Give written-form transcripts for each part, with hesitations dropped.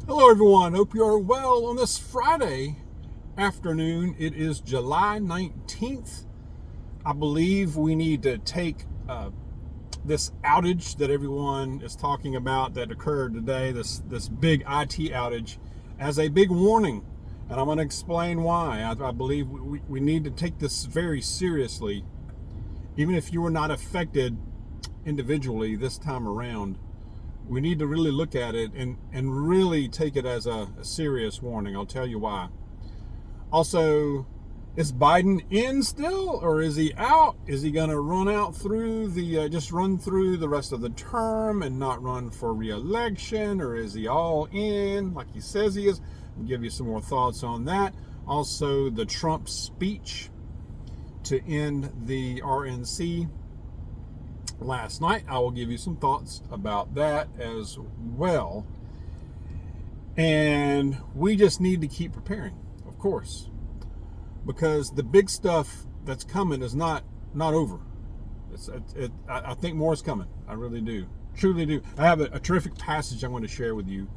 Hello, everyone. Hope you are well on this Friday afternoon. It is July 19th. I believe we need to take this outage that everyone is talking about that occurred today, this big IT outage, as a big warning. And I'm going to explain why. I believe we need to take this very seriously, even if you were not affected individually this time around. We need to really look at it and really take it as a serious warning. I'll tell you why. Also, is Biden in still, or is he out? Is he going to run out through just run through the rest of the term and not run for re-election, or is he all in like he says he is? I'll give you some more thoughts on that. Also, the Trump speech to end the RNC last night. I will give you some thoughts about that as well. And we just need to keep preparing, of course, because the big stuff that's coming is not over. I think more is coming. I really do, truly do. I have a terrific passage I'm going to share with you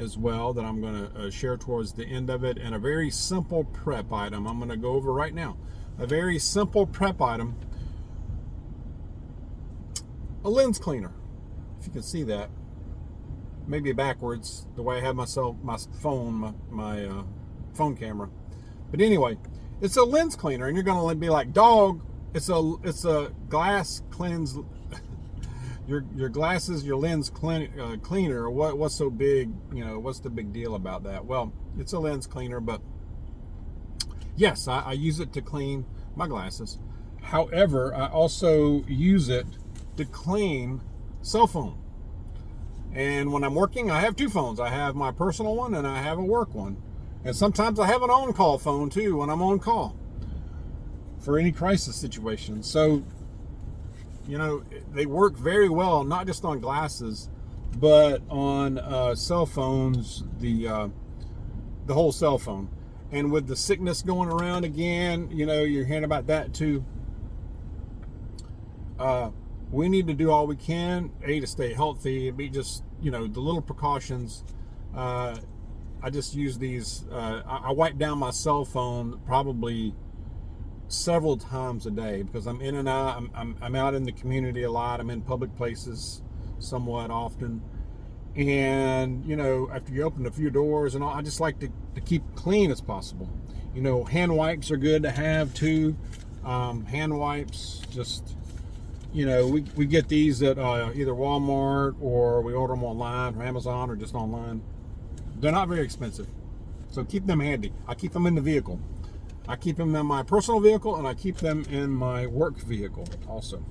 as well that I'm going to share towards the end of it, and a very simple prep item I'm going to go over right now. A very simple prep item. A lens cleaner, if you can see that. Maybe backwards, the way I have my phone, my phone camera. But anyway, it's a lens cleaner, and you're going to be like, "Dog, it's a glass cleanse." your glasses, your lens cleaner. What's so big? What's the big deal about that? Well, it's a lens cleaner, but yes, I use it to clean my glasses. However, I also use it to clean cell phone. And when I'm working, I have two phones. I have my personal one and I have a work one. And sometimes I have an on-call phone too when I'm on call for any crisis situation. So, they work very well, not just on glasses, but on cell phones, the whole cell phone. And with the sickness going around again, you're hearing about that too. We need to do all we can, to stay healthy, be just, the little precautions. I just use these. I wipe down my cell phone probably several times a day because I'm in and out. I'm out in the community a lot. I'm in public places somewhat often. And, after you open a few doors and all, I just like to keep clean as possible. Hand wipes are good to have too. Hand wipes, just... we get these at either Walmart, or we order them online, or Amazon, or just online. They're not very expensive, so keep them handy. I keep them in the vehicle. I keep them in my personal vehicle, and I keep them in my work vehicle also.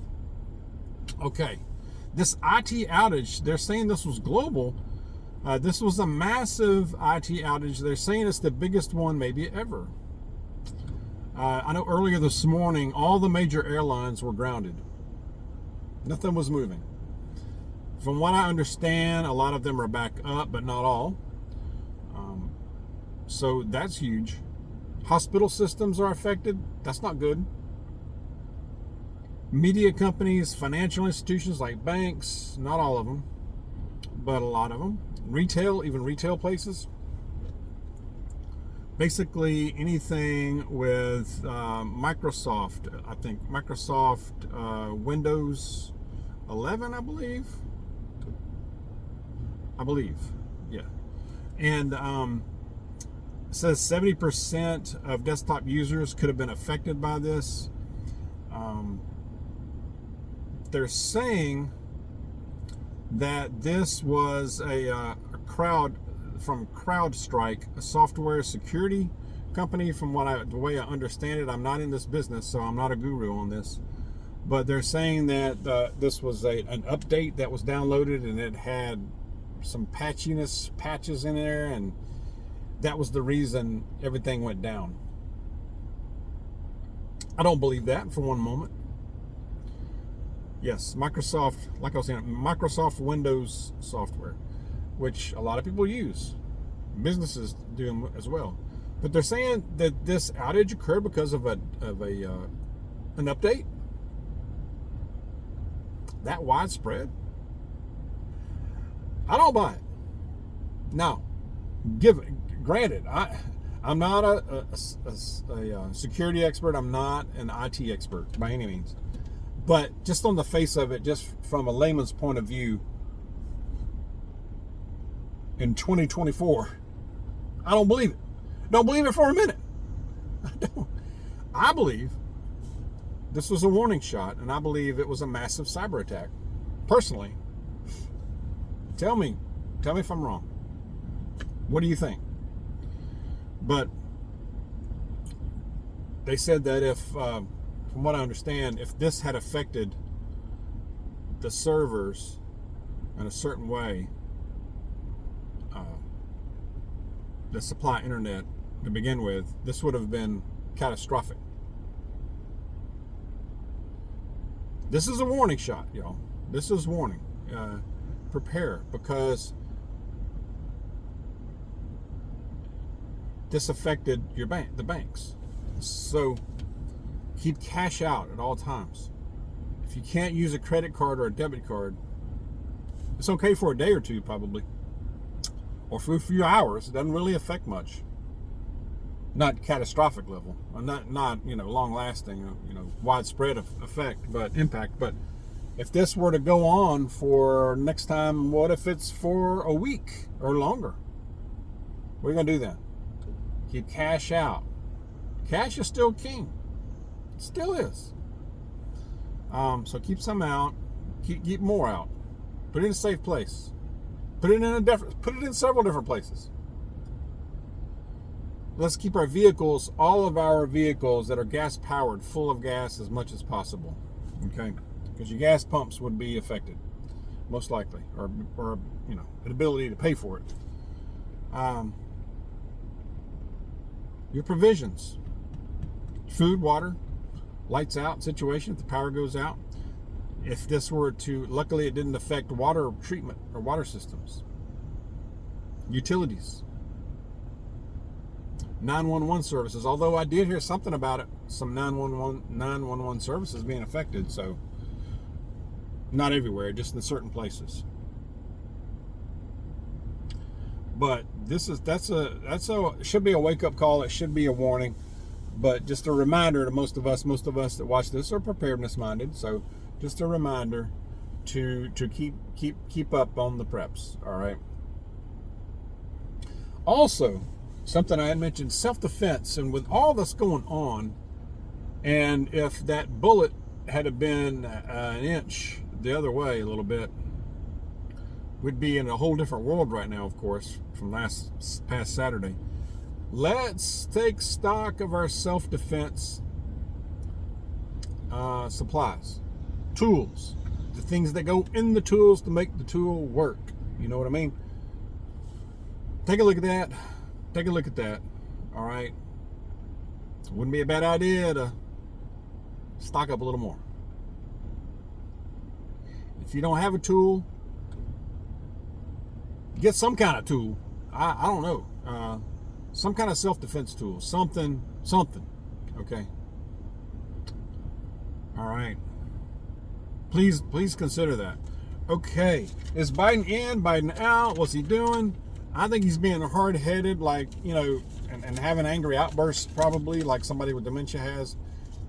Okay, this IT outage, they're saying this was global. This was a massive IT outage. They're saying it's the biggest one maybe ever. I know earlier this morning, all the major airlines were grounded. Nothing was moving. From what I understand, a lot of them are back up, but not all. So that's huge. Hospital systems are affected. That's not good. Media companies, financial institutions like banks, not all of them, but a lot of them. Retail, even retail places. Basically anything with Microsoft, I think Microsoft Windows 11, I believe, yeah. And it says 70% of desktop users could have been affected by this. They're saying that this was a crowd from CrowdStrike, a software security company. From the way I understand it, I'm not in this business, so I'm not a guru on this. But they're saying that this was an update that was downloaded, and it had some patches in there, and that was the reason everything went down. I don't believe that for one moment. Yes, Microsoft, like I was saying, Microsoft Windows software, which a lot of people use. Businesses do them as well. But they're saying that this outage occurred because of an update. That widespread? I don't buy it. No. Granted, I'm not a security expert. I'm not an IT expert by any means. But just on the face of it, just from a layman's point of view, in 2024, I don't believe it. Don't believe it for a minute. I don't. I believe this was a warning shot, and I believe it was a massive cyber attack. Personally, tell me if I'm wrong. What do you think? But they said that if, from what I understand, if this had affected the servers in a certain way, that supply internet to begin with, this would have been catastrophic. This is a warning shot, y'all. This is warning. Prepare, because this affected the banks. So keep cash out at all times. If you can't use a credit card or a debit card, it's okay for a day or two probably, or for a few hours. It doesn't really affect much. Not catastrophic level, not long lasting, widespread effect, but impact. But if this were to go on for next time, what if it's for a week or longer? What are you gonna do then? Keep cash out. Cash is still king. It still is. So keep some out. Keep more out. Put it in a safe place. Put it in several different places. Let's keep our vehicles, all of our vehicles that are gas powered, full of gas as much as possible. Okay? Because your gas pumps would be affected, most likely, or the ability to pay for it. Your provisions, food, water, lights out situation if the power goes out. If this were to, luckily it didn't affect water treatment or water systems. Utilities. 911 services, although I did hear something about it, some 911 services being affected, so not everywhere, just in certain places. But should be a wake-up call. It should be a warning, but just a reminder to most of us that watch this are preparedness minded. So just a reminder to keep up on the preps. All right. Also, something I had mentioned, self-defense, and with all that's going on, and if that bullet had been an inch the other way a little bit, we'd be in a whole different world right now, of course, from past Saturday. Let's take stock of our self-defense supplies, tools, the things that go in the tools to make the tool work. You know what I mean? Take a look at that. Take a look at that. All right. Wouldn't be a bad idea to stock up a little more. If you don't have a tool, get some kind of tool. I don't know. Some kind of self-defense tool. Something. Okay. All right. Please consider that. Okay. Is Biden in? Biden out? What's he doing? I think he's being hard-headed, and having angry outbursts, probably like somebody with dementia has,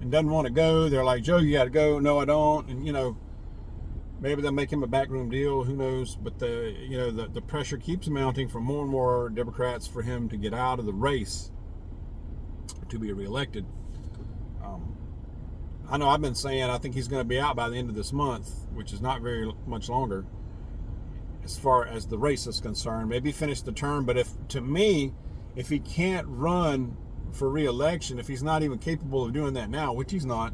and doesn't want to go. They're like, Joe, you got to go. No, I don't. And, maybe they'll make him a backroom deal. Who knows? But the pressure keeps mounting from more and more Democrats for him to get out of the race to be reelected. I know I've been saying I think he's going to be out by the end of this month, which is not very much longer as far as the race is concerned. Maybe finish the term, but if he can't run for re-election, if he's not even capable of doing that now, which he's not,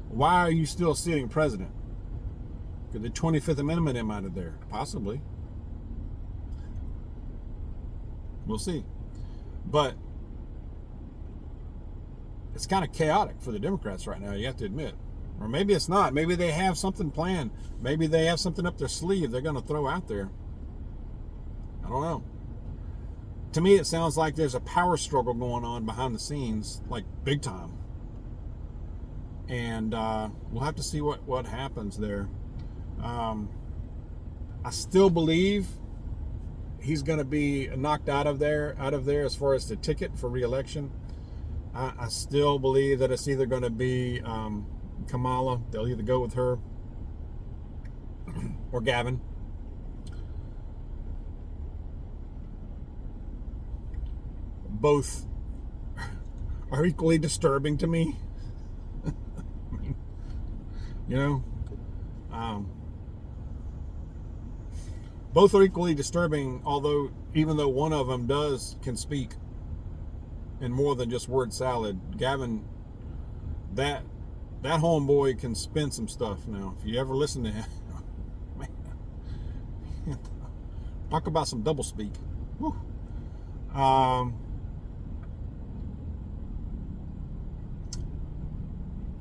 why are you still sitting president? Could the 25th Amendment him out of there? Possibly. We'll see. But it's kind of chaotic for the Democrats right now, you have to admit. Or maybe it's not. Maybe they have something planned. Maybe they have something up their sleeve they're going to throw out there. I don't know. To me, it sounds like there's a power struggle going on behind the scenes, like big time. And we'll have to see what happens there. I still believe he's going to be knocked out of there as far as the ticket for re-election. I still believe that it's either going to be Kamala. They'll either go with her or Gavin. Both are equally disturbing to me. I mean, you know, both are equally disturbing, although even though one of them can speak in more than just word salad. Gavin, that homeboy can spin some stuff now. If you ever listen to him, man, talk about some double speak. Woo.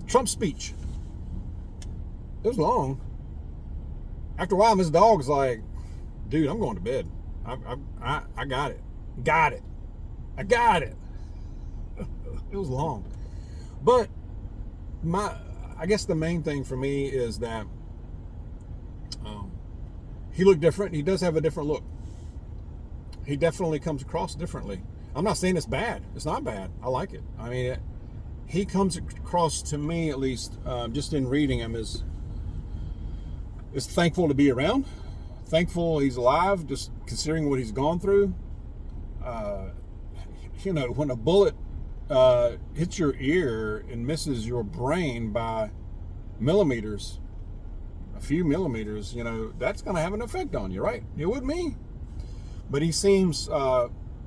Trump's speech. It was long. After a while, Miss Dawg's like, dude, I'm going to bed. I got it. I got it. It was long. But I guess the main thing for me is that he looked different. He does have a different look. He definitely comes across differently. I'm not saying it's bad. It's not bad. I like it. I mean, he comes across, to me at least, just in reading him, is thankful to be around. Thankful he's alive, just considering what he's gone through. When a bullet hits your ear and misses your brain by millimeters, a few millimeters, that's going to have an effect on you, right? It would me. But he seems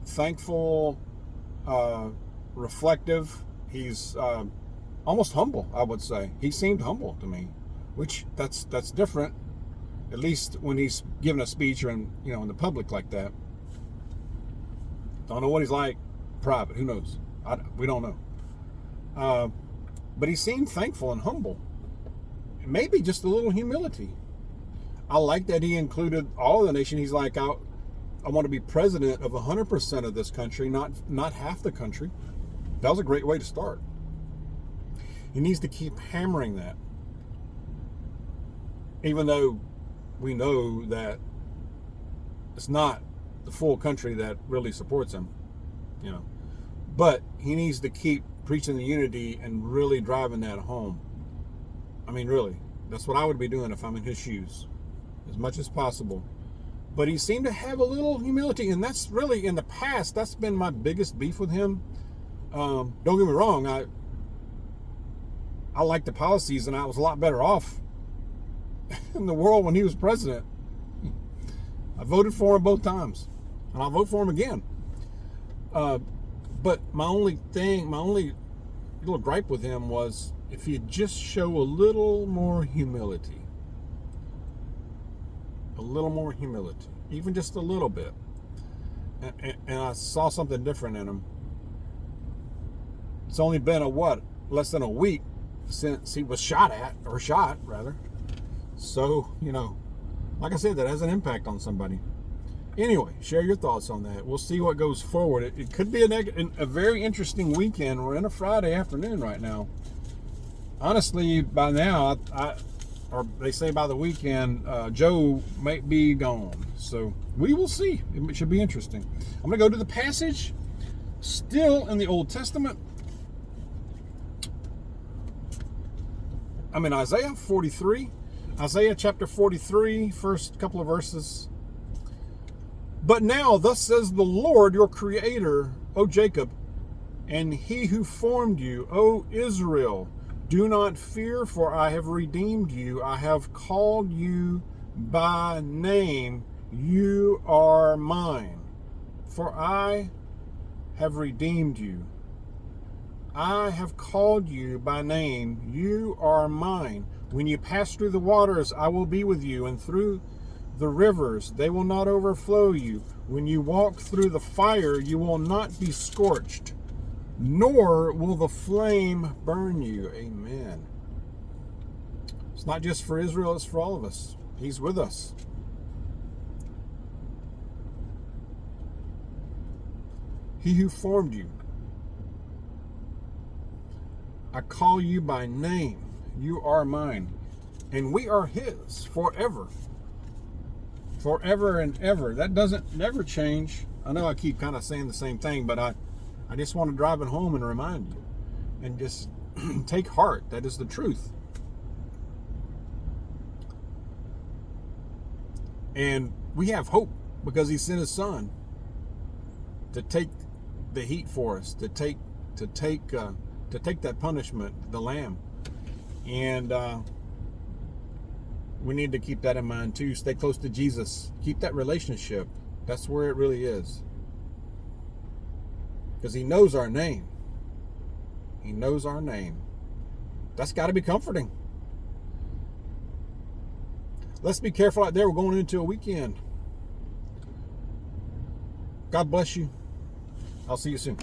thankful, reflective. He's almost humble, I would say. He seemed humble to me, which that's different, at least when he's giving a speech or in the public like that. Don't know what he's like private. Who knows? We don't know. But he seemed thankful and humble. Maybe just a little humility. I like that he included all of the nation. He's like, I want to be president of 100% of this country, not half the country. That was a great way to start. He needs to keep hammering that. Even though we know that it's not the full country that really supports him, But he needs to keep preaching the unity and really driving that home. I mean, really, that's what I would be doing if I'm in his shoes, as much as possible. But he seemed to have a little humility, and that's really, in the past, that's been my biggest beef with him. Don't get me wrong, I like the policies, and I was a lot better off in the world when he was president. I voted for him both times, and I'll vote for him again. But my only little gripe with him was if he'd just show a little more humility. A little more humility, even just a little bit. And I saw something different in him. It's only been less than a week since he was shot, rather. So, like I said, that has an impact on somebody. Anyway, share your thoughts on that. We'll see what goes forward. It could be a very interesting weekend. We're in a Friday afternoon right now. Honestly, by now, or they say by the weekend, Joe might be gone. So we will see. It should be interesting. I'm going to go to the passage, still in the Old Testament. I'm in Isaiah 43. Isaiah chapter 43, first couple of verses. But now, thus says the Lord, your creator, O Jacob, and he who formed you, O Israel, do not fear, for I have redeemed you. I have called you by name. You are mine. For I have redeemed you. I have called you by name. You are mine. When you pass through the waters, I will be with you, and through the rivers, they will not overflow you. When you walk through the fire, you will not be scorched, nor will the flame burn you. Amen. It's not just for Israel, it's for all of us. He's with us. He who formed you. I call you by name. You are mine, and we are his forever. forever and ever. That doesn't never change. I know I keep kind of saying the same thing, but I just want to drive it home and remind you, and just take heart. That is the truth. And we have hope because he sent his son to take the heat for us, to take that punishment, the lamb. And we need to keep that in mind too. Stay close to Jesus. Keep that relationship. That's where it really is. Because he knows our name. He knows our name. That's got to be comforting. Let's be careful out there. We're going into a weekend. God bless you. I'll see you soon.